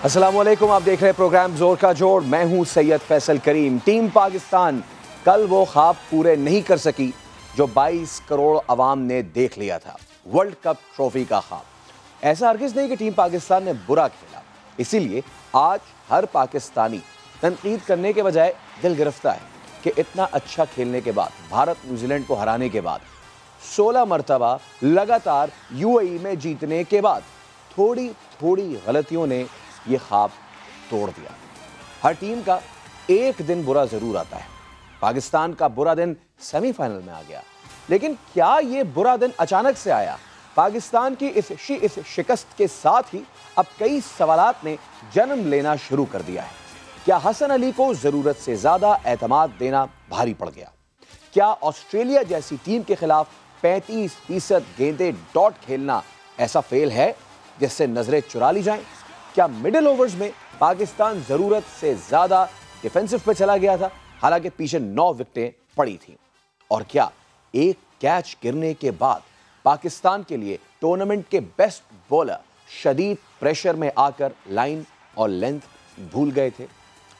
अस्सलामुअलैकुम, आप देख रहे हैं प्रोग्राम जोर का जोड़। मैं हूं सैयद फैसल करीम। टीम पाकिस्तान कल वो ख्वाब पूरे नहीं कर सकी जो 22 करोड़ अवाम ने देख लिया था, वर्ल्ड कप ट्रॉफी का ख्वाब। ऐसा हरगिज नहीं कि टीम पाकिस्तान ने बुरा खेला, इसीलिए आज हर पाकिस्तानी तनकीद करने के बजाय दिल गिरफ्ता है कि इतना अच्छा खेलने के बाद, भारत न्यूजीलैंड को हराने के बाद, 16 मरतबा लगातार यूएई में जीतने के बाद थोड़ी थोड़ी गलतियों ने ये ख्वाब तोड़ दिया। हर टीम का एक दिन बुरा जरूर आता है। पाकिस्तान का बुरा दिन सेमीफाइनल में आ गया, लेकिन क्या ये बुरा दिन अचानक से आया? पाकिस्तान की इस शिकस्त के साथ ही अब कई सवालात ने जन्म लेना शुरू कर दिया है। क्या हसन अली को जरूरत से ज्यादा एतमाद देना भारी पड़ गया? क्या ऑस्ट्रेलिया जैसी टीम के खिलाफ 35% गेंदे डॉट खेलना ऐसा फेल है जिससे नजरें चुरा ली जाएं? क्या मिडिल ओवर्स में पाकिस्तान जरूरत से ज्यादा डिफेंसिव पे चला गया था, हालांकि पीछे 9 विकेटें पड़ी थीं? और क्या एक कैच गिरने के बाद पाकिस्तान के लिए टूर्नामेंट के बेस्ट बॉलर शदीद प्रेशर में आकर लाइन और लेंथ भूल गए थे?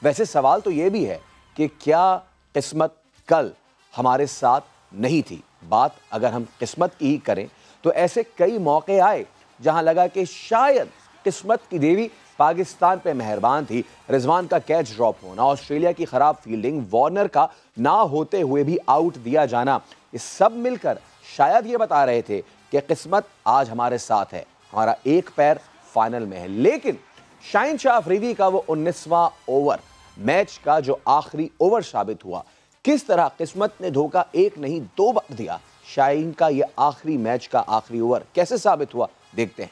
वैसे सवाल तो यह भी है कि क्या किस्मत कल हमारे साथ नहीं थी? बात अगर हम किस्मत की ही करें तो ऐसे कई मौके आए जहां लगा कि शायद किस्मत की देवी पाकिस्तान पे मेहरबान थी। रिजवान का कैच ड्रॉप होना, ऑस्ट्रेलिया की खराब फील्डिंग, वार्नर का ना होते हुए भी आउट दिया जाना, ये सब मिलकर शायद ये बता रहे थे कि किस्मत आज हमारे साथ है, हमारा एक पैर फाइनल में है। लेकिन शाहीन शाह अफरीदी का वो 19वां ओवर मैच का जो आखिरी ओवर साबित हुआ, किस तरह किस्मत ने धोखा एक नहीं 2 बार दिया। शाहीन का ये आखिरी मैच का आखिरी ओवर कैसे साबित हुआ, देखते हैं।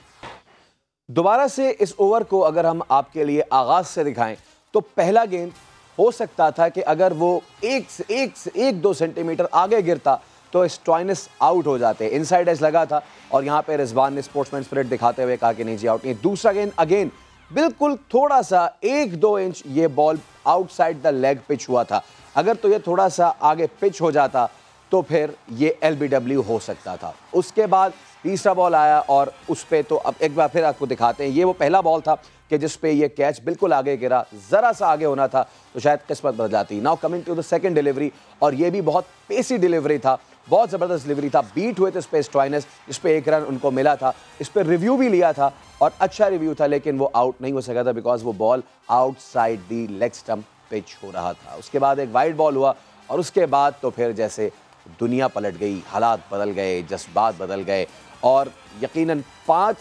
दोबारा से इस ओवर को अगर हम आपके लिए आगाज से दिखाएं तो पहला गेंद हो सकता था कि अगर वो 1-2 सेंटीमीटर आगे गिरता तो स्टॉइनिस आउट हो जाते। इनसाइड एज लगा था और यहां पे रिजवान ने स्पोर्ट्समैन स्पिरिट दिखाते हुए कहा कि नहीं जी, आउट नहीं। दूसरा गेंद अगेन बिल्कुल थोड़ा सा 1-2 इंच ये ball outside the leg pitch हुआ था। अगर तो ये थोड़ा सा आगे पिच हो जाता तो फिर ये LBW हो सकता था। उसके बाद तीसरा बॉल आया और उस पे तो अब एक बार फिर आपको दिखाते हैं। ये वो पहला बॉल था कि जिस पे ये कैच बिल्कुल आगे गिरा, जरा सा आगे होना था तो शायद किस्मत बदल जाती। Now coming to the second delivery, और ये भी बहुत पेसी डिलीवरी था, बहुत जबरदस्त डिलीवरी था। बीट हुए थे इस पे स्टॉइनिस, इस पे 1 रन उनको मिला था। इस पे रिव्यू भी लिया था और अच्छा रिव्यू था, लेकिन वो आउट नहीं हो सका था बिकॉज वो ball outside the leg stump pitch हो रहा था। उसके बाद एक वाइड बॉल हुआ और उसके बाद तो फिर जैसे दुनिया पलट गई, हालात बदल गए, जज्बात बदल गए और यकीनन 5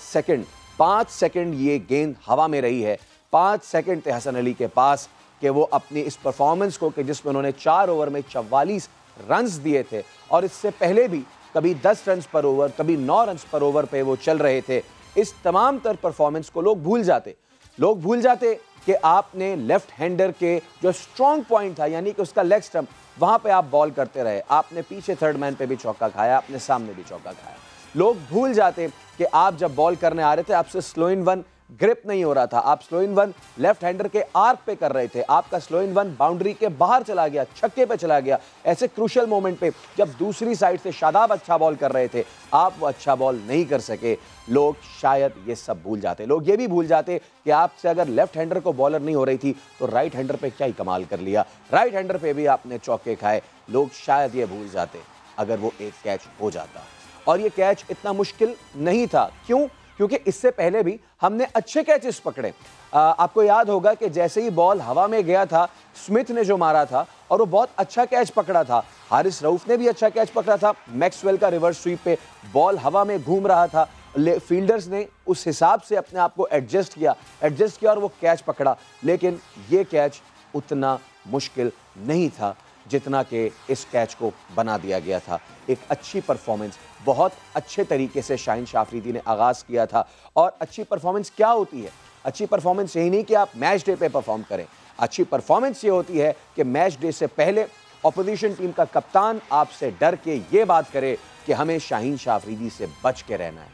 सेकंड ये गेंद हवा में रही है। 5 सेकंड थे हसन अली के पास कि वो अपनी इस परफॉर्मेंस को, कि जिसमें उन्होंने 4 ओवर में 44 रन्स दिए थे और इससे पहले भी कभी 10 रन पर ओवर, कभी 9 रन पर ओवर पे वो चल रहे थे। इस तमाम तर परफॉर्मेंस को लोग भूल जाते कि आपने लेफ्ट हैंडर के जो स्ट्रॉन्ग पॉइंट था, यानी कि उसका लेग स्टंप, वहां पे आप बॉल करते रहे। आपने पीछे थर्ड मैन पे भी चौका खाया, आपने सामने भी चौका खाया। लोग भूल जाते कि आप जब बॉल करने आ रहे थे आपसे स्लो इन वन ग्रिप नहीं हो रहा था, आप slow in one left hander के आर्क पे कर रहे थे, आपका स्लो इन वन बाउंड्री के बाहर चला गया, छक्के पे चला गया। ऐसे क्रूशियल मोमेंट पे जब दूसरी साइड से शादाब अच्छा बॉल कर रहे थे, आप वो अच्छा बॉल नहीं कर सके। लोग शायद ये सब भूल जाते। लोग ये भी भूल जाते कि आपसे अगर लेफ्ट हैंडर को बॉलर नहीं हो रही थी तो राइट हैंडर पे क्या ही कमाल कर लिया, राइट हैंडर पे भी आपने चौके खाए। लोग शायद ये भूल जाते अगर वो एक कैच हो जाता। और ये कैच इतना मुश्किल नहीं था। क्यों? क्योंकि इससे पहले भी हमने अच्छे कैचेस पकड़े। आपको याद होगा कि जैसे ही बॉल हवा में गया था, स्मिथ ने जो मारा था और वो बहुत अच्छा कैच पकड़ा था। हारिस रऊफ ने भी अच्छा कैच पकड़ा था। मैक्सवेल का रिवर्स स्वीप पे बॉल हवा में घूम रहा था, फील्डर्स ने उस हिसाब से अपने आप को एडजस्ट किया और वो कैच पकड़ा। लेकिन ये कैच उतना मुश्किल नहीं था जितना कि इस कैच को बना दिया गया था। एक अच्छी परफॉर्मेंस, बहुत अच्छे तरीके से शाहीन शाह अफरीदी ने आगाज़ किया था। और अच्छी परफॉर्मेंस क्या होती है? अच्छी परफॉर्मेंस यही नहीं कि आप मैच डे पे परफॉर्म करें। अच्छी परफॉर्मेंस ये होती है कि मैच डे से पहले ऑपोजिशन टीम का कप्तान आपसे डर के ये बात करे कि हमें शाहीन शाह अफरीदी से बच के रहना है।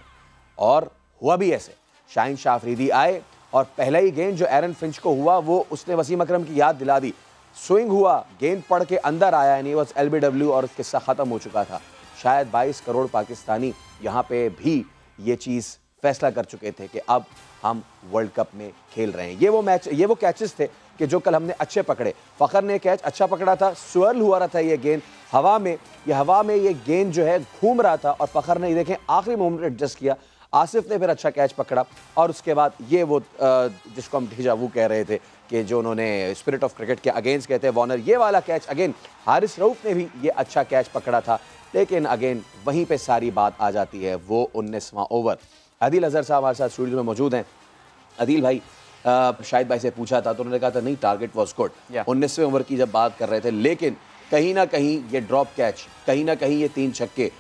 और हुआ भी ऐसे। शाहीन शाह अफरीदी आए और पहला ही गेंद जो एरन फिंच को हुआ वो उसने वसीम अकरम की याद दिला दी। स्विंग हुआ, गेंद पड़ के अंदर आया, यानी वो LBW और किस्सा ख़त्म हो चुका था। शायद 22 करोड़ पाकिस्तानी यहाँ पे भी ये चीज़ फैसला कर चुके थे कि अब हम वर्ल्ड कप में खेल रहे हैं। ये वो कैचेस थे कि जो कल हमने अच्छे पकड़े। फ़खर ने कैच अच्छा पकड़ा था, स्वर्ल हुआ रहा था ये गेंद हवा में ये गेंद जो है घूम रहा था और फ़खर ने देखें आखिरी मोमेंट एडजस्ट किया। आसिफ ने फिर अच्छा कैच पकड़ा और उसके बाद ये वो जिसको हम डेजा वू कह रहे थे कि जो उन्होंने स्पिरिट ऑफ क्रिकेट के अगेंस्ट कहते हैं वॉर्नर, ये वाला कैच अगेन हारिस रऊफ ने भी ये अच्छा कैच पकड़ा था। लेकिन अगेन वहीं पे सारी बात आ जाती है, वो 19वां ओवर। अदील अजहर साहब हमारे साथ स्टूडियो में मौजूद हैं। अदील भाई, शाहिद भाई से पूछा था तो उन्होंने कहा था नहीं टारगेट वॉज गुड, 19वें ओवर की जब बात कर रहे थे, लेकिन कहीं ना कहीं ये ड्रॉप कैच, कहीं ना कहीं ये 3 छक्के,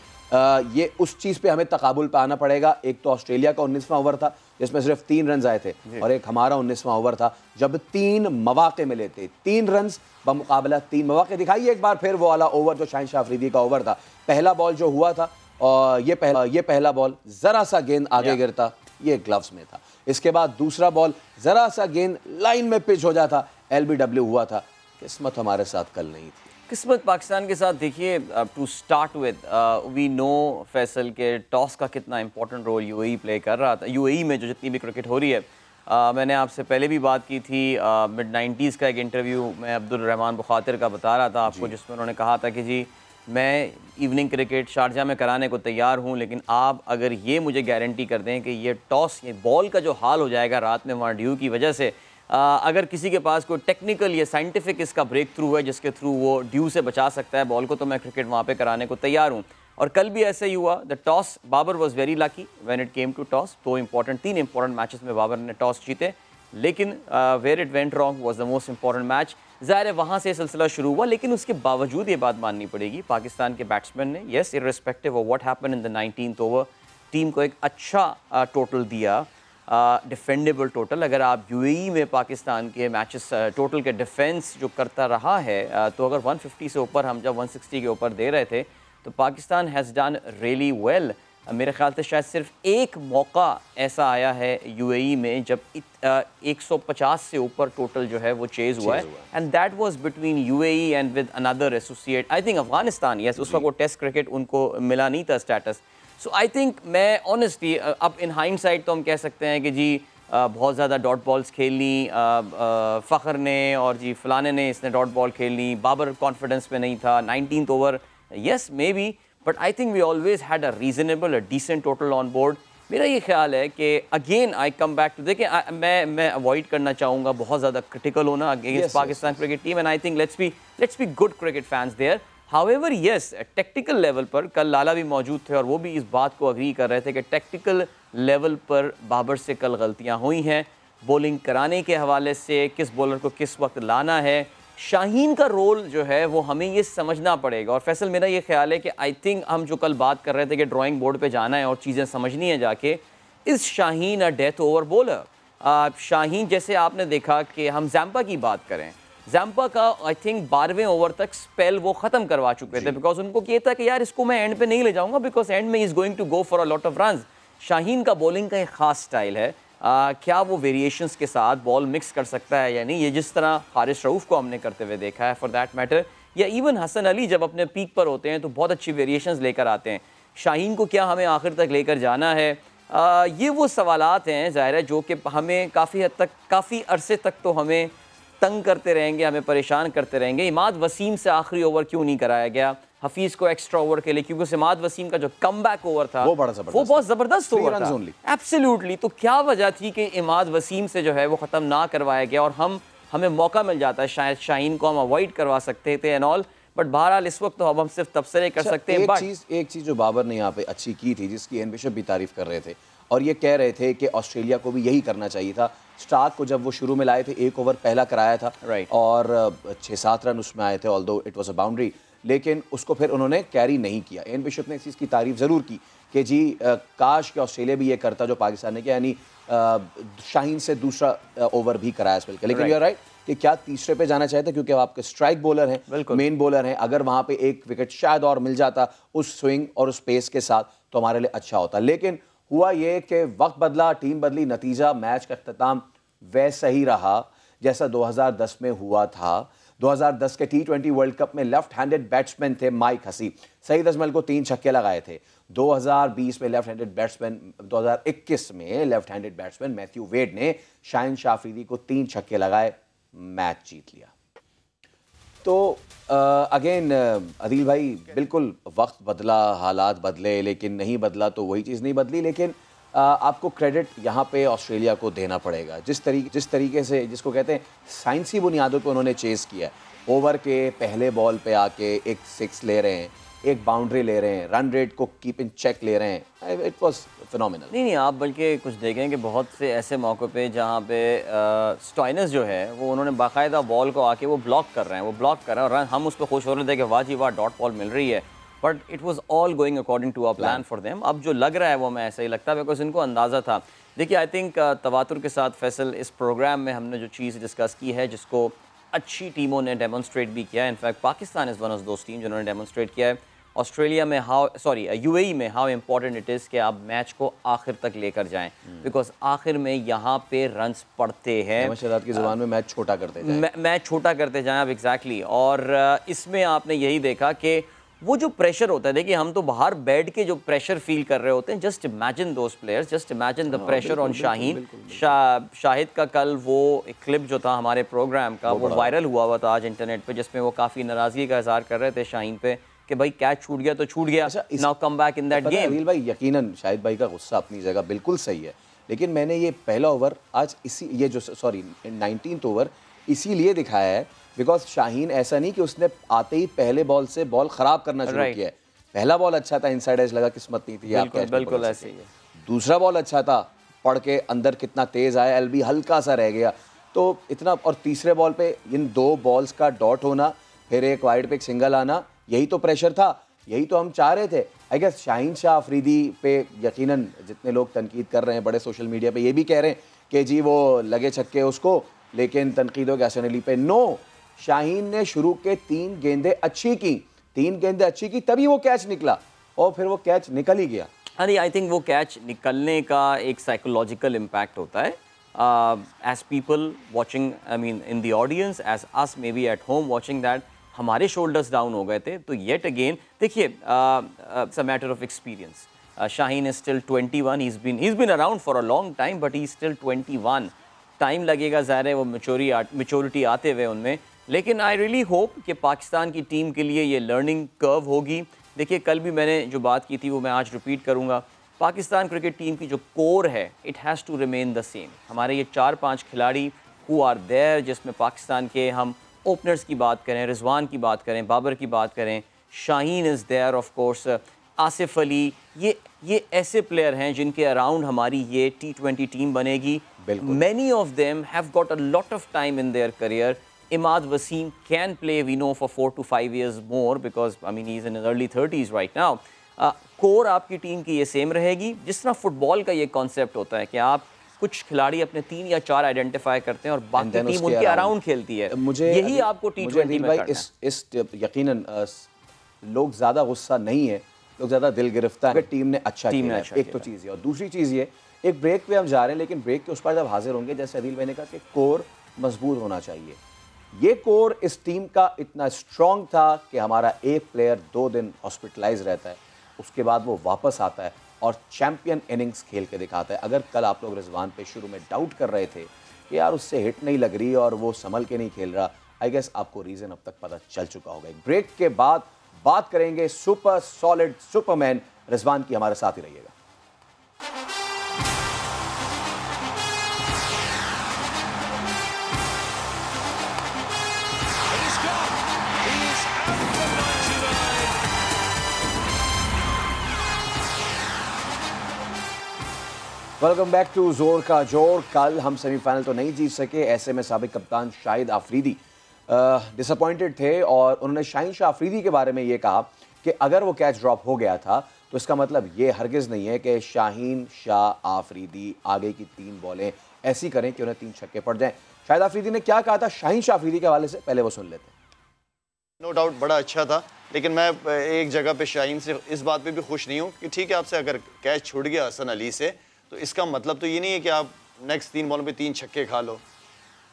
ये उस चीज़ पे हमें तकाबुल पे आना पड़ेगा। एक तो ऑस्ट्रेलिया का 19वां ओवर था जिसमें सिर्फ 3 रन आए थे और एक हमारा 19वां ओवर था जब 3 मौके मिले थे, 3 रन बमुकाबला 3 मौके। दिखाइए एक बार फिर वो वाला ओवर जो शाहिन शाह अफरीदी का ओवर था। पहला बॉल जो हुआ था और ये पहला बॉल ज़रा सा गेंद आगे गिरता, ये ग्लव्स में था। इसके बाद दूसरा बॉल ज़रा सा गेंद लाइन में पिच हो जाता, LBW हुआ था। किस्मत हमारे साथ कल नहीं थी। किस्मत पाकिस्तान के साथ देखिए, to start with we know Faisal के टॉस का कितना इंपॉर्टेंट रोल यूएई प्ले कर रहा था। यूएई में जो जितनी भी क्रिकेट हो रही है, मैंने आपसे पहले भी बात की थी, मिड 90s का एक इंटरव्यू मैं अब्दुल रहमान बुखातिर का बता रहा था आपको, जिसमें उन्होंने कहा था कि जी मैं इवनिंग क्रिकेट शारजा में कराने को तैयार हूँ, लेकिन आप अगर ये मुझे गारंटी कर दें कि ये टॉस, ये बॉल का जो हाल हो जाएगा रात में वहाँ ड्यू की वजह से, अगर किसी के पास कोई टेक्निकल या साइंटिफिक इसका ब्रेक थ्रू है जिसके थ्रू वो ड्यू से बचा सकता है बॉल को, तो मैं क्रिकेट वहाँ पे कराने को तैयार हूँ। और कल भी ऐसे ही हुआ। The toss, Babar was very lucky when it came to toss. 3 important matches में बाबर ने टॉस जीते, लेकिन where it went wrong was the most important match. ज़ाहिर है वहाँ से सिलसिला शुरू हुआ, लेकिन उसके बावजूद ये बात माननी पड़ेगी पाकिस्तान के बैट्समैन ने, yes, irrespective of what happened in the 19th over, team को एक अच्छा टोटल दिया, डिफेंडेबल टोटल। अगर आप यूएई में पाकिस्तान के मैचेस टोटल के डिफेंस जो करता रहा है, तो अगर 150 से ऊपर हम जब 160 के ऊपर दे रहे थे तो Pakistan has done really well. मेरे ख्याल से शायद सिर्फ एक मौका ऐसा आया है यूएई में जब 150 से ऊपर टोटल जो है वो चेज़ हुआ है, and that was between UAE and with another associate, I think Afghanistan. Yes, उस वक्त वो टेस्ट क्रिकेट उनको मिला नहीं था स्टेटस। सो आई थिंक, मैं ऑनेस्टली अब इन हाइंडसाइट तो हम कह सकते हैं कि जी बहुत ज़्यादा डॉट बॉल्स खेलनी फ़खर ने और जी फलाने ने इसने डॉट बॉल खेलनी, बाबर कॉन्फिडेंस में नहीं था। 19th over, yes maybe, but I think we always had a reasonable, a decent total on board. मेरा ये ख्याल है कि again I come back to, देखिए मैं अवॉइड करना चाहूँगा बहुत ज़्यादा क्रिटिकल होना against Pakistan cricket team, and I think let's be good cricket fans there. However yes, tactical level पर कल लाला भी मौजूद थे और वो भी इस बात को अग्री कर रहे थे कि टेक्टिकल लेवल पर बाबर से कल गलतियाँ हुई हैं। बॉलिंग कराने के हवाले से किस बॉलर को किस वक्त लाना है, शाहीन का रोल जो है वो हमें ये समझना पड़ेगा। और फैसल, मेरा ये ख्याल है कि आई थिंक हम जो कल बात कर रहे थे कि ड्राइंग बोर्ड पे जाना है और चीज़ें समझनी है जाके, इस Shaheen a death over bowler. Shaheen, जैसे आपने देखा कि हम जैम्पा की बात करें, जैम्पा का आई थिंक 12वें ओवर तक स्पेल वो ख़त्म करवा चुके थे, बिकॉज उनको ये था कि यार इसको मैं एंड पे नहीं ले जाऊंगा बिकॉज एंड में is going to go for a lot of runs. Shaheen का बॉलिंग का एक ख़ास स्टाइल है, क्या वो वेरिएशंस के साथ बॉल मिक्स कर सकता है या नहीं, ये जिस तरह हारिस रऊफ को हमने करते हुए देखा है फॉर दैट मैटर, या इवन हसन अली जब अपने पीक पर होते हैं तो बहुत अच्छी वेरिएशंस लेकर आते हैं। शाहीन को क्या हमें आखिर तक लेकर जाना है, ये वो सवालात हैं ज़ाहिर है जो कि हमें काफ़ी हद तक, काफ़ी अरसे तक तो हमें तंग करते रहेंगे, हमें परेशान करते रहेंगे। इमाद वसीम से आखिरी ओवर क्यों नहीं कराया गया, हफीज़ को एक्स्ट्रा ओवर के लिए, क्योंकि इमाद वसीम का जो कमबैक ओवर था वो बहुत ज़बरदस्त ओवर था, एब्सोल्युटली। तो क्या वजह थी कि इमाद वसीम से जो है वो ख़त्म ना करवाया गया और हमें मौका मिल जाता है, शायद शाहीन को हम अवॉइड करवा सकते थे एंड ऑल, बट बहरहाल इस वक्त तो अब हम सिर्फ तबसरे कर सकते हैं। एक चीज़ जो बाबर ने यहाँ पे अच्छी की थी, जिसकी एन बिशप भी तारीफ़ कर रहे थे और ये कह रहे थे कि ऑस्ट्रेलिया को भी यही करना चाहिए था। स्टार्क को जब वो शुरू में लाए थे, 1 ओवर पहला कराया था, और 6-7 रन उसमें आए थे, although it was a boundary, लेकिन उसको फिर उन्होंने कैरी नहीं किया। एन बिशप ने इस चीज़ की तारीफ़ ज़रूर की कि जी काश कि ऑस्ट्रेलिया भी ये करता जो पाकिस्तान ने किया, यानी शाहीन से दूसरा ओवर भी कराया स्पेल का। लेकिन यू आर राइट कि क्या तीसरे पे जाना चाहते, क्योंकि आपके स्ट्राइक बॉलर हैं, मेन बॉलर हैं, अगर वहाँ पे एक विकेट शायद और मिल जाता उस स्विंग और उस पेस के साथ तो हमारे लिए अच्छा होता। लेकिन हुआ ये कि वक्त बदला, टीम बदली, नतीजा मैच का अख्ताम वैसा ही रहा जैसा 2010 में हुआ था। 2010 के T20 वर्ल्ड कप में लेफ्ट हैंडेड बैट्समैन थे माइक हसी, सईद अजमल को 3 छक्के लगाए थे। 2020 में लेफ्ट हैंडेड बैट्समैन 2021 में left handed batsman Matthew Wade ने शाहिन शाह अफरीदी को 3 छक्के लगाए, मैच जीत लिया। तो अगेन अदील भाई, बिल्कुल वक्त बदला, हालात बदले, लेकिन नहीं बदला तो वही चीज़ नहीं बदली। लेकिन आपको क्रेडिट यहाँ पे ऑस्ट्रेलिया को देना पड़ेगा, जिस तरीके से, जिसको कहते हैं साइंसी बुनियादों पे उन्होंने चेज़ किया है। ओवर के पहले बॉल पे आके एक 6 ले रहे हैं, एक बाउंड्री ले रहे हैं, रन रेट को कीप इन चेक ले रहे हैं। It was phenomenal. नहीं, आप बल्कि कुछ देखें कि बहुत से ऐसे मौक़ों पे जहाँ पे स्टॉइनस जो है वो उन्होंने बाकायदा बॉल को आके वो ब्लॉक कर रहे हैं, और हम उस पर खुश हो रहे थे कि वाह जी वाह, डॉट बॉल मिल रही है, but it was all going according to a plan for them. अब जो लग रहा है वो हमें ऐसा ही लगता है, बिकॉज इनको अंदाज़ा था। देखिए, आई थिंक तवातुर के साथ फैसल इस प्रोग्राम में हमने जो चीज़ डिस्कस की है, जिसको अच्छी टीमों ने डेमोन्स्ट्रेट भी किया है। In fact Pakistan is one of those team जिन्होंने डेमोन्स्ट्रेट किया है ऑस्ट्रेलिया में यूएई में हाउ इम्पॉर्टेंट इट इज़ कि आप मैच को आखिर तक लेकर जाएं, बिकॉज आखिर में यहाँ पे रन्स पड़ते हैं। शहजाद की ज़ुबान में मैच छोटा करते जाएं, मैच छोटा करते जाएं आप, एग्जैक्टली। और इसमें आपने यही देखा कि वो जो प्रेशर होता है, देखिए हम तो बाहर बैठ के जो प्रेशर फील कर रहे होते हैं, just imagine those players, just imagine the pressure on Shaheen. Shahid का कल वो एक क्लिप जो था हमारे प्रोग्राम का, वो वायरल हुआ था आज इंटरनेट पे, जिसमें वो काफ़ी नाराज़गी का इजहार कर रहे थे शाहीन पे कि भाई कैच छूट गया तो छूट गया, now come back in that game. Adeel भाई, यकीनन शाहिद भाई का गुस्सा अपनी जगह बिल्कुल सही है, लेकिन मैंने ये पहला ओवर आज 19th ओवर इसीलिए दिखाया है बिकॉज शाहीन ऐसा नहीं कि उसने आते ही पहले बॉल से बॉल खराब करना शुरू किया है। पहला बॉल अच्छा था, इनसाइड एज लगा, किस्मत नहीं थी, बिल्कुल ऐसे ही है। दूसरा बॉल अच्छा था, पड़ के अंदर कितना तेज आया, एलबी हल्का सा रह गया, तो इतना। और तीसरे बॉल पे इन 2 बॉल्स का डॉट होना, फिर एक वाइड पे एक सिंगल आना, यही तो प्रेशर था, यही तो हम चाह रहे थे। आई गेस शाहीन शाह अफरीदी पे यकीनन जितने लोग तनकीद कर रहे हैं, बड़े सोशल मीडिया पे ये भी कह रहे हैं कि जी वो लगे छक्के उसको, लेकिन तनकीदों के हसन अली पे नो, शाहीन ने शुरू के 3 गेंदें अच्छी की, तभी वो कैच निकला, और फिर वो कैच निकल ही गया। अरे आई थिंक वो कैच निकलने का एक साइकोलॉजिकल इम्पैक्ट होता है, as people watching, I mean in the audience, as us may be at home watching that, हमारे शोल्डर्स डाउन हो गए थे। तो येट अगेन देखिए, it's a matter of experience. Shaheen is still 21, he is been around for a long time, but he is still 21। Time लगेगा, ज़ाहिर है वो मेच्योरिटी आते हुए उनमें, लेकिन आई रियली होप कि पाकिस्तान की टीम के लिए ये लर्निंग कर्व होगी। देखिए, कल भी मैंने जो बात की थी वो मैं आज रिपीट करूँगा, पाकिस्तान क्रिकेट टीम की जो कोर है, it has to remain the same. हमारे ये 4-5 खिलाड़ी हु आर देयर, जिसमें पाकिस्तान के हम ओपनर्स की बात करें, रिजवान की बात करें, बाबर की बात करें, Shaheen is there of course, Asif Ali, ये ऐसे प्लेयर हैं जिनके अराउंड हमारी ये T20 टीम बनेगी। Many of them have got a lot of time in their career. Imad Wasim can play, we know, for 4 to 5 years more, because I mean he's in his early 30s right now. Core आपकी team की ये same रहेगी, जिस तरह football का ये concept होता है कि आप कुछ खिलाड़ी अपने 3 या 4 आइडेंटिफाई करते हैं और बाकी टीम उनके अराउंड खेलती है। यही आपको T20 में करना है। इस यकीनन लोग ज़्यादा गुस्सा नहीं है, लोग ज़्यादा दिल गिरफ्तार है, टीम ने अच्छा किया है, एक तो चीज़ है। और दूसरी चीज़ ये, एक ब्रेक पे हम जा रहे हैं, लेकिन ब्रेक के उस पर जब हाजिर होंगे, जैसे अदील भाई ने कहा कि कोर मजबूत होना चाहिए। ये कोर इस टीम का इतना स्ट्रॉन्ग था कि हमारा एक प्लेयर 2 दिन हॉस्पिटलाइज रहता है, उसके बाद वो वापस आता है और चैंपियन इनिंग्स खेल के दिखाता है। अगर कल आप लोग रिजवान पे शुरू में डाउट कर रहे थे कि यार उससे हिट नहीं लग रही और वो संभल के नहीं खेल रहा, आई गेस आपको रीज़न अब तक पता चल चुका होगा। एक ब्रेक के बाद बात करेंगे सुपर सॉलिड सुपरमैन रिजवान की, हमारे साथ ही रहिएगा। वेलकम बैक टू जोर का जोर। कल हम सेमीफाइनल तो नहीं जीत सके, ऐसे में साबिक कप्तान शाहिद आफरीदी डिसअपॉइंटेड थे और उन्होंने शाहीन शाह अफरीदी के बारे में ये कहा कि अगर वो कैच ड्रॉप हो गया था तो इसका मतलब ये हरगिज़ नहीं है कि शाहीन शाह आफरीदी आगे की 3 बॉलें ऐसी करें कि उन्हें 3 छक्के पड़ जाएं। शाहिद आफरीदी ने क्या कहा था शाहीन शाह अफरीदी के हवाले से, पहले वो सुन लेते हैं। नो डाउट बड़ा अच्छा था, लेकिन मैं एक जगह पे शाहीन से इस बात पे भी खुश नहीं हूँ कि ठीक है, आपसे अगर कैच छूट गया हसन अली से, तो इसका मतलब तो ये नहीं है कि आप नेक्स्ट 3 बॉलों पे 3 छक्के खा लो।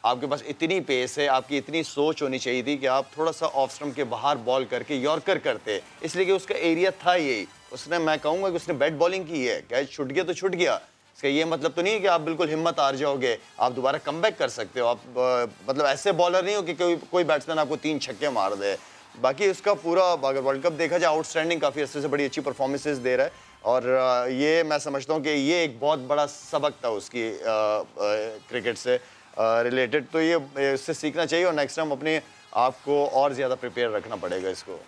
आपके पास इतनी पेस है, आपकी इतनी सोच होनी चाहिए थी कि आप थोड़ा सा ऑफ स्टंप के बाहर बॉल करके यॉर्कर करते, इसलिए कि उसका एरिया था यही। उसने, मैं कहूँगा कि उसने बैट बॉलिंग की है। कैच छूट गया तो छूट गया, इसका ये मतलब तो नहीं है कि आप बिल्कुल हिम्मत हार जाओगे, आप दोबारा कमबैक कर सकते हो। आप मतलब ऐसे बॉलर नहीं हो कि कोई बैट्समैन आपको 3 छक्के मार दे। बाकी उसका पूरा अगर वर्ल्ड कप देखा जाए आउटस्टैंडिंग, काफ़ी अच्छे से बड़ी अच्छी परफॉर्मेंसेस दे रहा है, और ये मैं समझता हूँ कि ये एक बहुत बड़ा सबक था उसकी क्रिकेट से रिलेटेड। तो ये इससे सीखना चाहिए और नेक्स्ट टाइम अपने आप को और ज़्यादा प्रिपेयर रखना पड़ेगा इसको।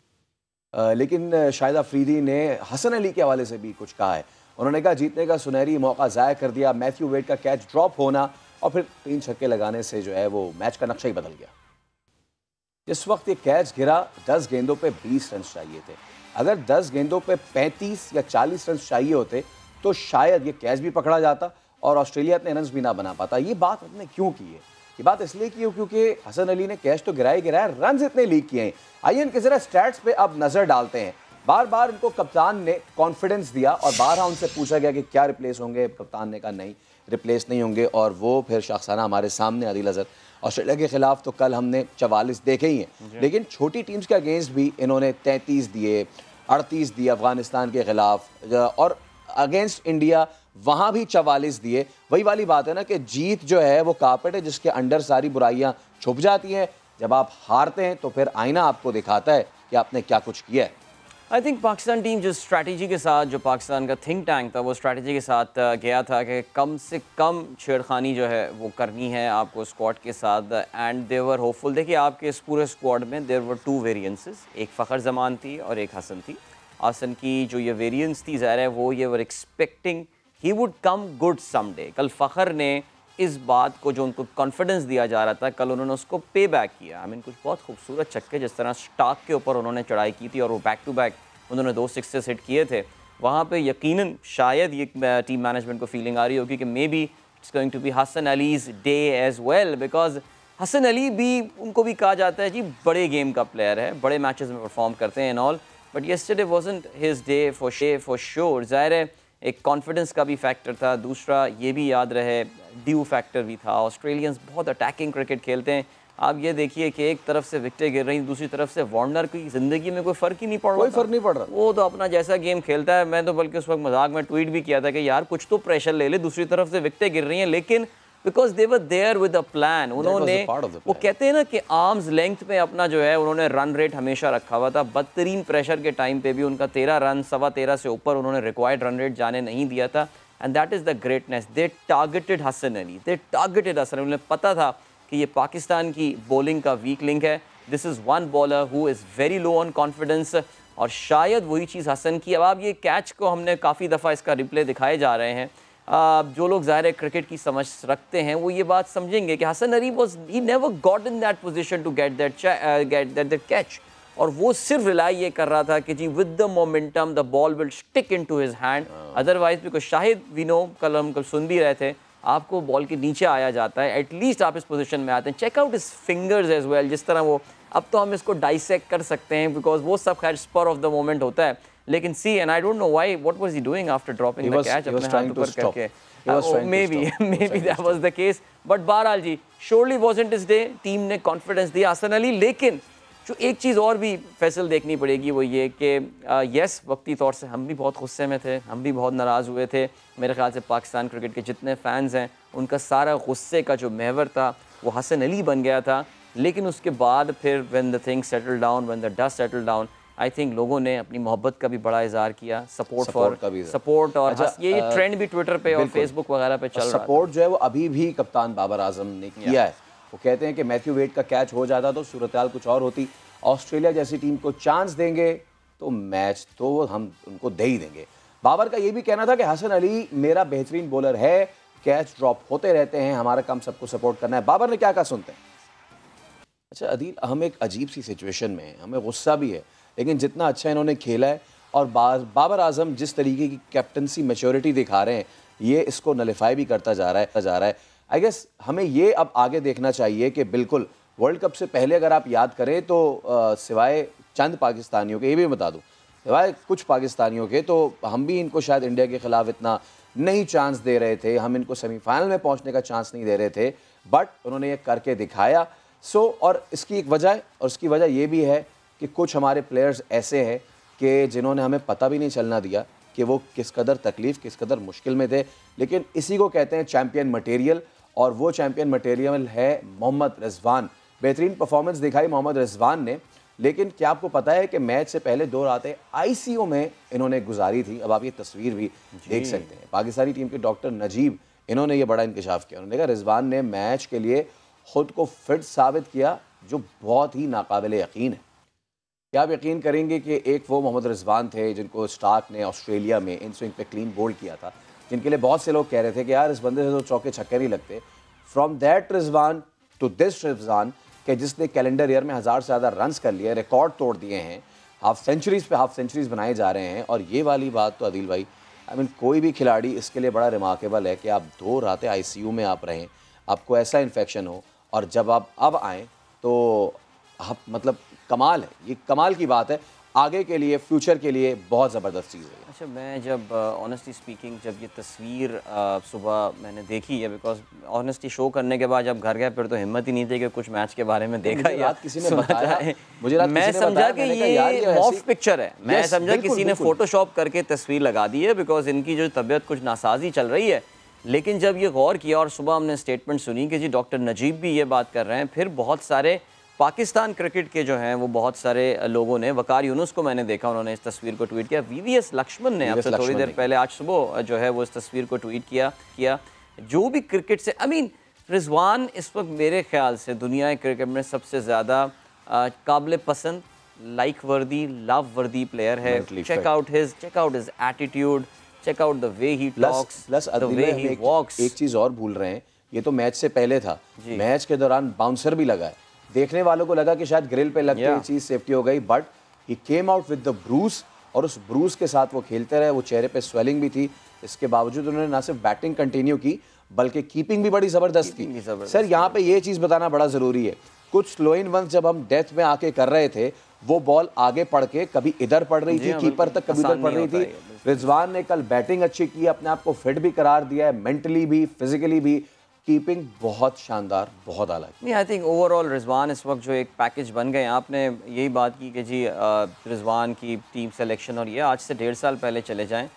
लेकिन शाहिद अफरीदी ने हसन अली के हवाले से भी कुछ कहा है। उन्होंने कहा जीतने का सुनहरी मौका ज़ाया कर दिया, मैथ्यू वेड का कैच ड्रॉप होना और फिर 3 छक्के लगाने से जो है वो मैच का नक्शा ही बदल गया। इस वक्त ये कैच गिरा, 10 गेंदों पे 20 रन चाहिए थे। अगर 10 गेंदों पे 35 या 40 रन चाहिए होते तो शायद ये कैच भी पकड़ा जाता और ऑस्ट्रेलिया इतने रन भी ना बना पाता। ये बात हमने क्यों की है? ये बात इसलिए की है क्योंकि हसन अली ने कैच तो गिराया ही गिराया, रन इतने लीक किए हैं। आइए इनके जरा स्टैट्स पे अब नजर डालते हैं। बार बार इनको कप्तान ने कॉन्फिडेंस दिया और बारहा उनसे पूछा गया कि क्या रिप्लेस होंगे। कप्तान ने कहा नहीं, रिप्लेस नहीं होंगे, और वो फिर शख्साना हमारे सामने आदिल अजहर ऑस्ट्रेलिया के खिलाफ तो कल हमने 44 देखे ही हैं, लेकिन छोटी टीम्स के अगेंस्ट भी इन्होंने 33 दिए, 38 दिए अफगानिस्तान के खिलाफ, और अगेंस्ट इंडिया वहाँ भी 44 दिए। वही वाली बात है ना कि जीत जो है वो कारपेट है जिसके अंडर सारी बुराइयाँ छुप जाती हैं। जब आप हारते हैं तो फिर आईना आपको दिखाता है कि आपने क्या कुछ किया है। आई थिंक पाकिस्तान टीम जो स्ट्रैटेजी के साथ, जो पाकिस्तान का थिंक टैंक था, वो स्ट्रैटेजी के साथ गया था कि कम से कम छेड़खानी जो है वो करनी है आपको स्क्वाड के साथ, एंड दे वर होपफुल। देखिए आपके इस पूरे स्क्वाड में देयर वर 2 वेरिएंसेस, एक फ़खर जमान थी और एक हसन थी। हसन की जो ये वेरिएंस थी ज़ाहिर है वो ये were expecting he would come good someday. कल फ़खर ने इस बात को, जो उनको कॉन्फिडेंस दिया जा रहा था, कल उन्होंने उसको पे बैक किया। आई मीन कुछ बहुत खूबसूरत छक्के, जिस तरह स्टार्क के ऊपर उन्होंने चढ़ाई की थी और वो बैक टू बैक उन्होंने 2 सिक्सेस हिट किए थे। वहाँ पे यकीनन शायद ये टीम मैनेजमेंट को फीलिंग आ रही होगी कि maybe it's going to be Hasan Ali's day as well, because Hasan Ali भी, उनको भी कहा जाता है जी बड़े गेम का प्लेयर है, बड़े मैचेस में परफॉर्म करते हैं and all, but yesterday wasn't his day for sure. ज़ाहिर है एक कॉन्फिडेंस का भी फैक्टर था, दूसरा ये भी याद रहे ड्यू फैक्टर भी था। ऑस्ट्रेलियंस बहुत अटैकिंग क्रिकेट खेलते हैं। आप ये देखिए कि एक तरफ से विकेटें गिर रही, दूसरी तरफ से वार्नर की ज़िंदगी में कोई फ़र्क ही नहीं पड़ रहा, कोई फ़र्क नहीं पड़ रहा। वो तो अपना जैसा गेम खेलता है। मैं तो बल्कि उस वक्त मजाक में ट्वीट भी किया था कि यार कुछ तो प्रेशर ले ले, दूसरी तरफ से विकेटें गिर रही हैं, लेकिन because they were there with a plan. उन्होंने, वो कहते हैं ना कि आर्म्स लेंथ पे अपना जो है उन्होंने रन रेट हमेशा रखा हुआ था। बदतरीन प्रेशर के टाइम पे भी उनका 13 रन, 13.25 से ऊपर उन्होंने रिक्वायर्ड रन रेट जाने नहीं दिया था। And that is the greatness. They targeted Hasan Ali, they targeted Hasan Ali. उन्हें पता था कि ये पाकिस्तान की बॉलिंग का वीक लिंक है। This is one bowler who is very low on confidence, और शायद वही चीज़ हसन की। अब आप ये कैच को, हमने काफ़ी दफ़ा इसका रिप्ले दिखाए जा रहे हैं, जो लोग ज़ाहिर क्रिकेट की समझ रखते हैं वो ये बात समझेंगे कि Hasan Ali was, he never got in that position to get that catch, और वो सिर्फ रिलाई ये कर रहा था कि जी with the momentum the ball will stick into his hand, otherwise because Shahid we know, कल हम कल सुन भी रहे थे, आपको बॉल के नीचे आया जाता है, एटलीस्ट आप इस पोजीशन में आते हैं। Check out his fingers as well, जिस तरह वो, अब तो हम इसको डाइसेक्ट कर सकते हैं बिकॉज वो सब खैर स्पर ऑफ द मोमेंट होता है, लेकिन see, and I don't know why, what was he doing after dropping the catch, अपने हाथ ऊपर करके, maybe that was the case, but बहरहाल जी surely wasn't his day. Team ने कॉन्फिडेंस दिया हसन अली, लेकिन जो एक चीज़ और भी फैसल देखनी पड़ेगी वो ये कि यस, वक्ती तौर से हम भी बहुत गुस्से में थे, हम भी बहुत नाराज़ हुए थे। मेरे ख्याल से पाकिस्तान क्रिकेट के जितने फ़ैन्स हैं उनका सारा गुस्से का जो महवर था वो हसन अली बन गया था। लेकिन उसके बाद फिर when the things settle down, when the dust settle down, I think लोगों ने अपनी मोहब्बत का भी बड़ा इज़हार किया, सपोर्ट और ये ट्रेंड भी ट्विटर पे और फेसबुक वगैरह पे चल रहा है। सपोर्ट जो है वो अभी भी कप्तान बाबर आजम ने किया है। वो कहते हैं कि मैथ्यू वेड का कैच हो जाता तो सूरत हाल कुछ और होती। ऑस्ट्रेलिया जैसी टीम को चांस देंगे तो मैच तो हम उनको दे ही देंगे। बाबर का ये भी कहना था कि हसन अली मेरा बेहतरीन बॉलर है, कैच ड्रॉप होते रहते हैं, हमारा काम सबको सपोर्ट करना है। बाबर ने क्या कहा सुनते हैं। अच्छा अदील, हम एक अजीब सी सिचुएशन में हैं, हमें गुस्सा भी है, लेकिन जितना अच्छा इन्होंने खेला है और बाबर आजम जिस तरीके की कैप्टनसी मैच्योरिटी दिखा रहे हैं, ये इसको नलिफाई भी करता जा रहा है। आई गेस हमें ये अब आगे देखना चाहिए कि बिल्कुल वर्ल्ड कप से पहले अगर आप याद करें तो सिवाय चंद पाकिस्तानियों के, ये भी बता दूं, सिवाय कुछ पाकिस्तानियों के, तो हम भी इनको शायद इंडिया के ख़िलाफ़ इतना नहीं चांस दे रहे थे, हम इनको सेमीफाइनल में पहुंचने का चांस नहीं दे रहे थे, बट उन्होंने ये करके दिखाया। और इसकी एक वजह है, और उसकी वजह ये भी है कि कुछ हमारे प्लेयर्स ऐसे हैं कि जिन्होंने हमें पता भी नहीं चलना दिया कि वो किस कदर तकलीफ़, किस कदर मुश्किल में थे। लेकिन इसी को कहते हैं चैम्पियन मटेरियल, और वो चैम्पियन मटेरियल है मोहम्मद रिजवान। बेहतरीन परफॉर्मेंस दिखाई मोहम्मद रिजवान ने, लेकिन क्या आपको पता है कि मैच से पहले 2 रातें आईसीयू में इन्होंने गुजारी थी। अब आप ये तस्वीर भी देख सकते हैं। पाकिस्तानी टीम के डॉक्टर नजीब, इन्होंने ये बड़ा इंकशाफ किया। उन्होंने कहा रिजवान ने मैच के लिए ख़ुद को फिट साबित किया, जो बहुत ही नाकाबिल यकीन है। क्या आप यकीन करेंगे कि एक वो मोहम्मद रिजवान थे जिनको स्टार्क ने ऑस्ट्रेलिया में इन स्विंग पे क्लीन बोल्ड किया था, जिनके लिए बहुत से लोग कह रहे थे कि यार इस बंदे से तो चौके छक्के नहीं लगते। From that Rizwan to this Rizwan कि जिसने कैलेंडर ईयर में 1000 से ज़्यादा रन्स कर लिए, रिकॉर्ड तोड़ दिए हैं, हाफ सेंचुरीज़ पे हाफ सेंचुरीज़ बनाए जा रहे हैं। और ये वाली बात तो आदिल भाई, आई मीन कोई भी खिलाड़ी इसके लिए बड़ा रिमार्केबल है कि आप 2 रातें आईसीयू में आप रहें, आपको ऐसा इन्फेक्शन हो, और जब आप अब आएँ तो आप मतलब कमाल है, ये कमाल की बात है। आगे के लिए, फ्यूचर के लिए बहुत ज़बरदस्त चीज़ है। अच्छा, मैं जब ऑनेस्टली स्पीकिंग जब ये तस्वीर सुबह मैंने देखी है, बिकॉज ऑनेस्टली शो करने के बाद जब घर गया फिर तो हिम्मत ही नहीं थी कि कुछ मैच के बारे में देखा या किसी ने बताया, मैं समझा कि ये मॉफ पिक्चर है। मैं समझा किसी ने फोटोशॉप करके तस्वीर लगा दी है, बिकॉज इनकी जो तबीयत कुछ नासाजी चल रही है। लेकिन जब ये गौर किया और सुबह हमने स्टेटमेंट सुनी कि जी डॉक्टर नजीब भी ये बात कर रहे हैं, फिर बहुत सारे पाकिस्तान क्रिकेट के जो हैं वो बहुत सारे लोगों ने, वकार यूनुस को मैंने देखा, उन्होंने इस तस्वीर को ट्वीट किया। वीवीएस लक्ष्मण ने आपसे थोड़ी देर पहले आज सुबह जो है वो इस तस्वीर को ट्वीट किया। जो भी क्रिकेट से, आई मीन रिजवान इस वक्त मेरे ख्याल से दुनिया क्रिकेट में सबसे ज़्यादा काबिल पसंद, लाइक वर्दी, लव वर्दी प्लेयर है। Check out his attitude, check out the way he talks, the way he walks. एक चीज़ और भूल रहे हैं, ये तो मैच से पहले था, मैच के दौरान बाउंसर भी लगा है। देखने वालों को लगा कि शायद ग्रिल पे लगते ये चीज़ सेफ्टी हो गई, but he came out with the Bruce, और उस ब्रूस के साथ वो खेलते रहे। वो चेहरे पे स्वेलिंग भी थी, इसके बावजूद उन्होंने ना सिर्फ बैटिंग कंटिन्यू की बल्कि कीपिंग भी बड़ी ज़बरदस्त की। सर यहाँ पे ये चीज़ बताना बड़ा ज़रूरी है, कुछ स्लो इन वंस जब हम डेथ में आके कर रहे थे, वो बॉल आगे पड़ के कभी इधर पड़ रही थी कीपर तक, कभी इधर पड़ रही थी। रिजवान ने कल बैटिंग अच्छी की, अपने आप को फिट भी करार दिया है, मेंटली भी, फिजिकली भी। कीपिंग बहुत शानदार, बहुत आला। नहीं, आई थिंक ओवरऑल रिजवान इस वक्त जो एक पैकेज बन गए। आपने यही बात की कि जी रिजवान की टीम सिलेक्शन, और ये आज से 1.5 साल पहले चले जाएं,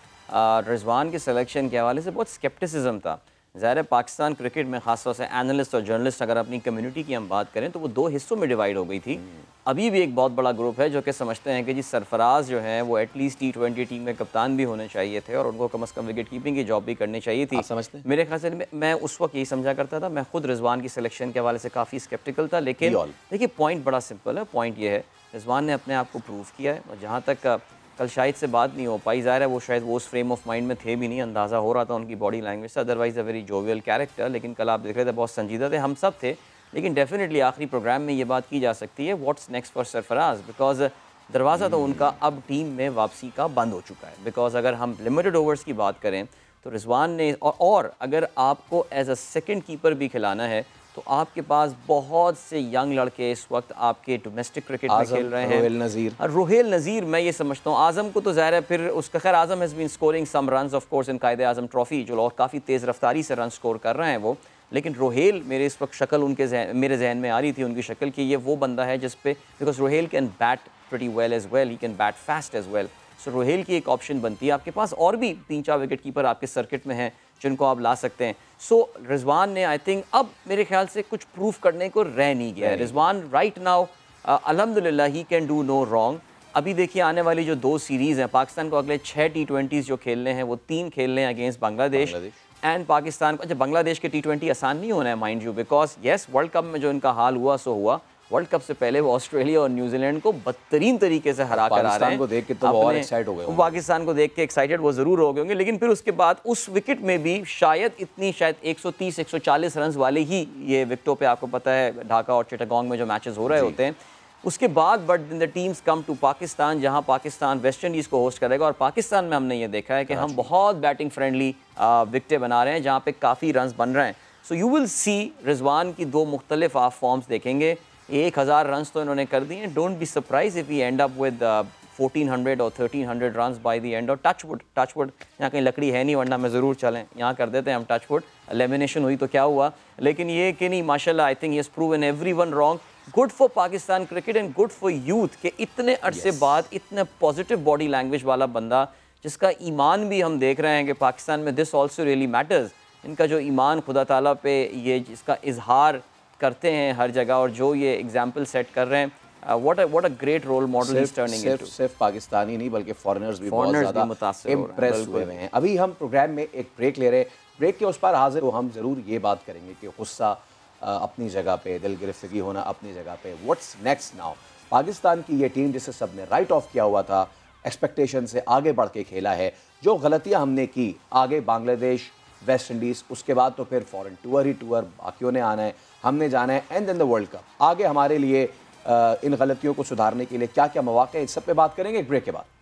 रिजवान के सिलेक्शन के हवाले से बहुत स्केप्टिसिज्म था। ज़ाहिर है पाकिस्तान क्रिकेट में ख़ास तौर से एनालिस्ट और जर्नलिस्ट, अगर अपनी कम्युनिटी की हम बात करें तो वो 2 हिस्सों में डिवाइड हो गई थी। अभी भी एक बहुत बड़ा ग्रुप है जो कि समझते हैं कि जी सरफराज जो हैं वो एटलीस्ट T20 टीम में कप्तान भी होने चाहिए थे और उनको कम से कम विकेट कीपिंग की जॉब भी करनी चाहिए थी। समझते हैं? मेरे ख्याल से मैं उस वक्त यही समझा करता था। मैं खुद रिजवान की सिलेक्शन के हवाले से काफ़ी स्केप्टिकल था, लेकिन देखिए पॉइंट बड़ा सिंपल है। पॉइंट ये है रिजवान ने अपने आप को प्रूव किया है, और जहाँ तक कल शायद से बात नहीं हो पाई, ज़ाहिर है वो शायद वो उस फ्रेम ऑफ माइंड में थे भी नहीं, अंदाज़ा हो रहा था उनकी बॉडी लैंग्वेज से, otherwise a very jovial character. लेकिन कल आप देख रहे थे बहुत संजीदा थे, हम सब थे। लेकिन डेफिनेटली आखिरी प्रोग्राम में ये बात की जा सकती है what's next for Sarfaraz, because दरवाज़ा तो उनका अब टीम में वापसी का बंद हो चुका है। बिकॉज अगर हम लिमिटेड ओवर्स की बात करें तो रिजवान ने, और अगर आपको एज अ सेकेंड कीपर भी खिलाना है तो आपके पास बहुत से यंग लड़के इस वक्त आपके डोमेस्टिक क्रिकेट में खेल रहे हैं। रोहेल नज़ीर, मैं ये समझता हूँ आज़म को तो ज़ाहिर है फिर उसका, खैर Azam has been scoring some runs of course in Quaid-e Azam trophy, जो और काफ़ी तेज़ रफ्तारी से रन स्कोर कर रहे हैं वो। लेकिन रोहेल, मेरे इस वक्त शक्ल उनके मेरे जहन में आ रही थी उनकी शक्ल की, ये वो बंदा है जिस पे, because Rohail can bat pretty well as well, he can bat fast as well. So Rohail की एक ऑप्शन बनती है। आपके पास और भी 3-4 विकेट कीपर आपके सर्किट में हैं जिनको आप ला सकते हैं। सो रिजवान ने आई थिंक अब मेरे ख्याल से कुछ प्रूफ करने को रह नहीं गया है। रिजवान राइट नाउ अल्हम्दुलिल्लाह he can do no wrong. अभी देखिए आने वाली जो 2 सीरीज़ हैं, पाकिस्तान को अगले 6 T20s जो खेलने हैं वो 3 खेलने हैं अगेंस्ट बांग्लादेश एंड पाकिस्तान को। अच्छा, बांग्लादेश के T20 आसान नहीं होना है mind you, because yes world cup में जो इनका हाल हुआ सो हुआ, वर्ल्ड कप से पहले वो ऑस्ट्रेलिया और न्यूजीलैंड को बदतरीन तरीके से हरा कर आ रहे हैं। पाकिस्तान को देख के तो और एक्साइट हो गए होंगे। पाकिस्तान को देख के एक्साइटेड वो ज़रूर हो गए होंगे, लेकिन फिर उसके बाद उस विकेट में भी शायद 130-140 रन वाले ही ये विकेटों पे, आपको पता है ढाका और चिटागोंग में जो मैचेस हो रहे होते हैं, उसके बाद but the teams come to Pakistan, जहां पाकिस्तान वेस्ट इंडीज़ को होस्ट करेगा। और पाकिस्तान में हमने ये देखा है कि हम बहुत बैटिंग फ्रेंडली विकेटें बना रहे हैं जहाँ पे काफ़ी रन बन रहे हैं। So you will see Rizwan की 2 मुख्तलिफ आप फॉर्म्स देखेंगे। 1000 रन तो इन्होंने कर दिए हैं। Don't be surprise if we end up with 1400 और 1300 रन बाय द एंड। और टचवुड यहाँ कहीं लकड़ी है नहीं, वरना मैं ज़रूर चलें, यहाँ कर देते हैं हम टचवुड। लेमिनेशन हुई तो क्या हुआ, लेकिन ये कि नहीं, माशाल्लाह I think he has proven everyone wrong. Good for Pakistan cricket and good for youth के इतने अरसे बाद इतने पॉजिटिव बॉडी लैंग्वेज वाला बंदा जिसका ईमान भी हम देख रहे हैं कि पाकिस्तान में दिस ऑल्सो रियली मैटर्स, इनका जो ईमान खुदा ताला पे ये जिसका इजहार करते हैं हर जगह और जो ये एग्जाम्पल सेट कर रहे हैं, what a great role model he's turning into. सिर्फ पाकिस्तानी नहीं बल्कि फॉरेनर्स भी बहुत ज़्यादा इम्प्रेस हुए हैं। अभी हम प्रोग्राम में एक ब्रेक ले रहे हैं, ब्रेक के उस पार हाजिर हो हम ज़रूर ये बात करेंगे कि गुस्सा अपनी जगह पे, दिल गिरफ्तगी होना अपनी जगह पे, व्हाट्स नेक्स्ट नाउ। पाकिस्तान की ये टीम जिसे सब ने राइट ऑफ किया हुआ था, एक्सपेक्टेशन से आगे बढ़ के खेला है, जो गलतियाँ हमने की, आगे बांग्लादेश, वेस्ट इंडीज़, उसके बाद तो फिर फॉरेन टूर ही टूर, बाकियों ने आना है, हमने जाना है, and then the World Cup. आगे हमारे लिए इन गलतियों को सुधारने के लिए क्या क्या मौके हैं, इस सब पे बात करेंगे एक ब्रेक के बाद।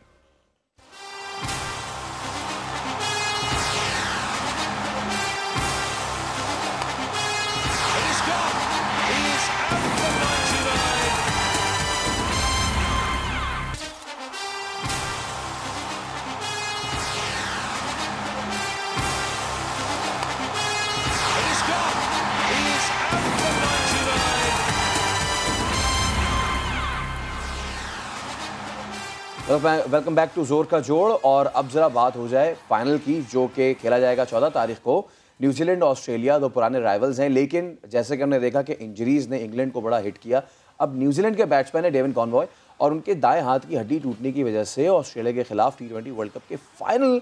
वेलकम बैक टू जोर का जोड़। और अब ज़रा बात हो जाए फाइनल की, जो कि खेला जाएगा 14 तारीख को। न्यूजीलैंड ऑस्ट्रेलिया दो पुराने राइवल्स हैं, लेकिन जैसे कि हमने देखा कि इंजरीज़ ने इंग्लैंड को बड़ा हिट किया। अब न्यूजीलैंड के बैट्समैन है डेविन कॉनवॉय, और उनके दाएं हाथ की हड्डी टूटने की वजह से ऑस्ट्रेलिया के खिलाफ T20 वर्ल्ड कप के फाइनल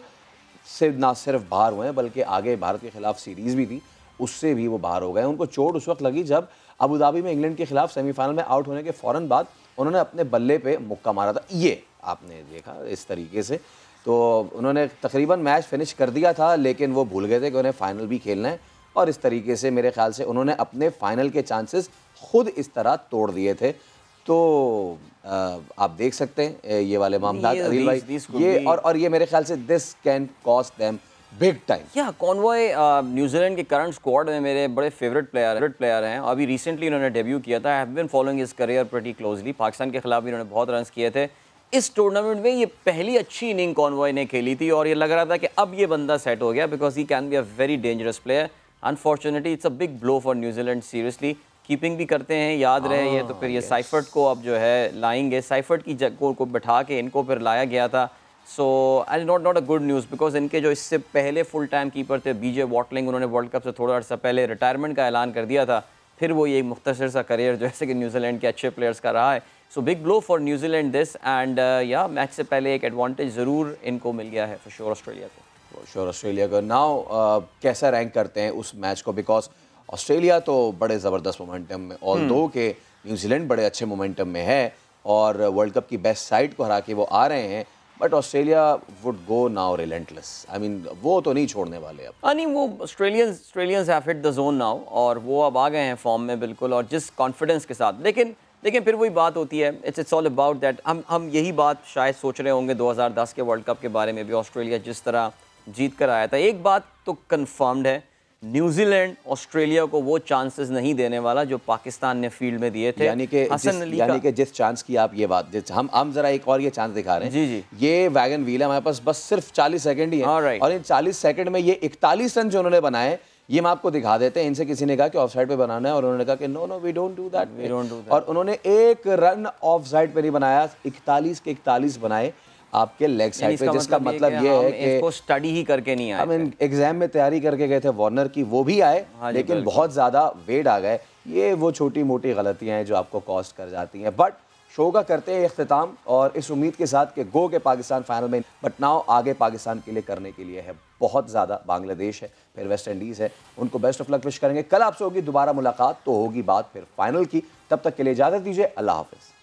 से ना सिर्फ बाहर हुए हैं, बल्कि आगे भारत के खिलाफ सीरीज़ भी थी, उससे भी वो बाहर हो गए। उनको चोट उस वक्त लगी जब अबू धाबी में इंग्लैंड के खिलाफ सेमीफाइनल में आउट होने के फ़ौरन बाद उन्होंने अपने बल्ले पे मुक्का मारा था। ये आपने देखा इस तरीके से, तो उन्होंने तकरीबन मैच फिनिश कर दिया था, लेकिन वो भूल गए थे कि उन्हें फाइनल भी खेलना है, और इस तरीके से मेरे ख्याल से उन्होंने अपने फाइनल के चांसेस खुद इस तरह तोड़ दिए थे। तो आप देख सकते हैं ये वाले मामला अदिल भाई, ये और ये मेरे ख्याल से this can cost them big time. या कॉनवॉय न्यूजीलैंड के करंट स्क्वाड में मेरे बड़े फेवरेट प्लेयर हैं। अभी रिसेंटली उन्होंने डेब्यू किया था। I have been following his career pretty closely. Pakistan के खिलाफ भी उन्होंने बहुत रन्स किए थे। इस टूर्नामेंट में ये पहली अच्छी इनिंग कॉनवॉय ने खेली थी, और ये लग रहा था कि अब ये बंदा सेट हो गया, because he can be a very dangerous player. Unfortunately it's a big blow for New Zealand. Seriously keeping भी करते हैं, याद रहे ये, तो फिर ये साइफर्ट को अब जो है लाएंगे, साइफर्ट की जगह को बैठा के इनको फिर लाया गया था। So I not a good news, because इनके जो इससे पहले फुल टाइम कीपर थे बीजे वॉटलिंग, उन्होंने वर्ल्ड कप से थोड़ा अर्सा पहले रिटायरमेंट का ऐलान कर दिया था। फिर वो ये मुख्तसर सा करियर जैसे कि न्यूजीलैंड के अच्छे प्लेयर्स का रहा है। So big blow for New Zealand this, and या मैच से पहले एक एडवांटेज ज़रूर इनको मिल गया है फॉर श्योर ऑस्ट्रेलिया को। श्योर ऑस्ट्रेलिया को नाउ कैसा रैंक करते हैं उस मैच को, बिकॉज ऑस्ट्रेलिया तो बड़े ज़बरदस्त मोमेंटम में, ऑल्दो के न्यूजीलैंड बड़े अच्छे मोमेंटम में है और वर्ल्ड कप की बेस्ट साइड को हरा के वो आ रहे हैं, but Australia would go now relentless. I mean वो तो नहीं छोड़ने वाले अब। नहीं, वो Australians have hit the zone now, और वो अब आ गए हैं फॉर्म में बिल्कुल, और जिस कॉन्फिडेंस के साथ। लेकिन फिर वही बात होती है, इट्स ऑल अबाउट दैट। हम यही बात शायद सोच रहे होंगे 2010 के वर्ल्ड कप के बारे में भी, ऑस्ट्रेलिया जिस तरह जीत कर आया था। एक बात तो कन्फर्म्ड है, न्यूजीलैंड ऑस्ट्रेलिया को वो चांसेस नहीं देने वाला जो पाकिस्तान ने फील्ड में दिए थे। यानी कि जिस चांस की आप ये बात, हम जरा एक और ये चांस दिखा रहे हैं। जी। ये वैगन व्हील है हमारे पास, बस सिर्फ 40 सेकंड ही है, और इन 40 सेकंड में ये 41 रन जो उन्होंने बनाए, ये हम आपको दिखा देते हैं। इनसे किसी ने कहा कि ऑफ साइड पे बनाना है, और उन्होंने कहा कि no we don't do that, और उन्होंने एक रन ऑफ साइड पे नहीं बनाया, 41 के 41 बनाए आपके लेग साइड पे, जिसका मतलब ये है कि इसको स्टडी ही करके नहीं आए। हम एग्जाम में तैयारी करके गए थे वार्नर की, वो भी आए, लेकिन बहुत ज़्यादा वेट आ गए। ये वो छोटी मोटी गलतियां हैं जो आपको कॉस्ट कर जाती हैं। बट शो का करते हैं इख्तिताम, और इस उम्मीद के साथ कि गो के पाकिस्तान फाइनल में, बट नाउ आगे पाकिस्तान के लिए करने के लिए है बहुत ज़्यादा। बांग्लादेश है, फिर वेस्ट इंडीज़ है, उनको बेस्ट ऑफ लक विश करेंगे। कल आपसे होगी दोबारा मुलाकात, तो होगी बात फिर फाइनल की। तब तक के लिए इजाज़त दीजिए, अल्लाह हाफिज़।